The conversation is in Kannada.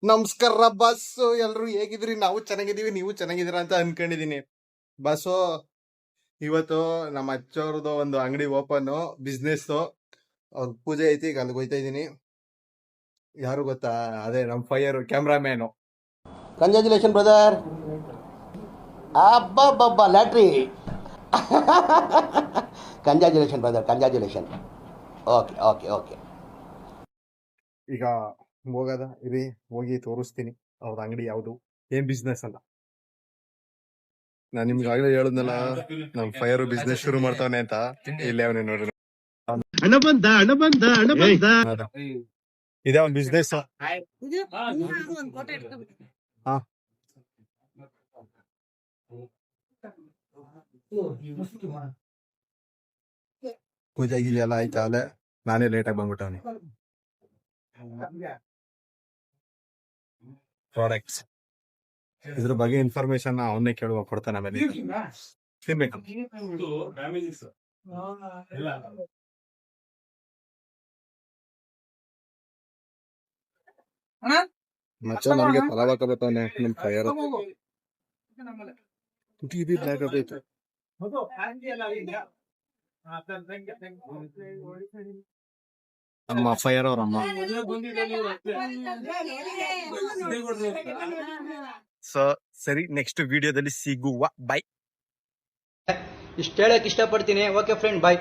ನಮಸ್ಕಾರ ಬಸ್. ಎಲ್ರು ಹೇಗಿದ್ರಿ? ನಾವು ಚೆನ್ನಾಗಿದೀವಿ, ನೀವು ಚೆನ್ನಾಗಿದ್ದೀರಾ ಅಂತ ಅನ್ಕೊಂಡಿದೀನಿ. ಬಸ್ಸು ಇವತ್ತು ನಮ್ಮ ಅಚ್ಚವ್ರದ್ದು ಒಂದು ಅಂಗಡಿ ಓಪನ್ ಬಿಸ್ನೆಸ್, ಅವ್ರ ಪೂಜೆ ಐತಿ. ಈಗ ಅಲ್ಲಿಗೆ ಹೋಯ್ತಾ ಇದೀನಿ. ಯಾರು ಗೊತ್ತಾ? ಅದೇ ನಮ್ ಫೈರ್ ಕ್ಯಾಮ್ರಾಮ್ಯಾನು. Congratulation brother. ಅಬ್ಬಬ್ಬಬ್ಬ lottery. Congratulation brother, congratulation. Okay okay okay. ಈಗ ಹೋಗದ ಇರಿ, ಹೋಗಿ ತೋರಿಸ್ತೀನಿ ಅವ್ರ ಅಂಗಡಿ ಯಾವ್ದು, ಏನ್ ಬಿಸ್ನೆಸ್ ಅಂತ. ನಾನ್ ನಿಮ್ಗೆ ಆಗ್ಲೇ ಹೇಳದ್ನಲ್ಲ, ನಮ್ ಫೈರ್ ಬಿಸ್ನೆಸ್ ಶುರು ಮಾಡ್ತಾವನೆ ಅಂತ. ಇಲ್ಲೇ ಅವನೇ ನೋಡ್ರಿ, ಹಣ ಬಂದ. ಇದೇ ಒಂದ್ ಬಿಸ್ನೆಸ್. ಪೂಜೆ ಗೀಜೆ ಎಲ್ಲ ಆಯ್ತಾ? ಅಲ್ಲೇ ನಾನೇ ಲೇಟಾಗಿ ಬಂದ್ಬಿಟ್ಟವನಿ. ಪ್ರಾಡಕ್ಟ್ಸ್ ಇದ್ರ ಬಗ್ಗೆ ಇನ್ಫಾರ್ಮೇಶನ್ ಅವನ್ನೇ ಕೇಳುವ, ಕೊಡ್ತಾನೆ. ಆಮೇಲೆ ತಿನ್ಬೇಕು. ಮಚ್ಚ ನಮ್ಗೆ ಪಲಾವ್ ಹಾಕಬತ್ತಾನೆ ನಿಮ್ ಫೈರ್. ಟಿವಿ ಬ್ಲಾಕ್ ಆಗೈತೆ. ನಮ್ಮ ಫೈರ್ ಅವ್ರಮ್ಮ. ಸೊ ಸರಿ, ನೆಕ್ಸ್ಟ್ ವಿಡಿಯೋದಲ್ಲಿ ಸಿಗುವ. ಬೈ. ಇಷ್ಟು ಹೇಳಕ್ ಇಷ್ಟಪಡ್ತೀನಿ. ಓಕೆ ಫ್ರೆಂಡ್, ಬಾಯ್.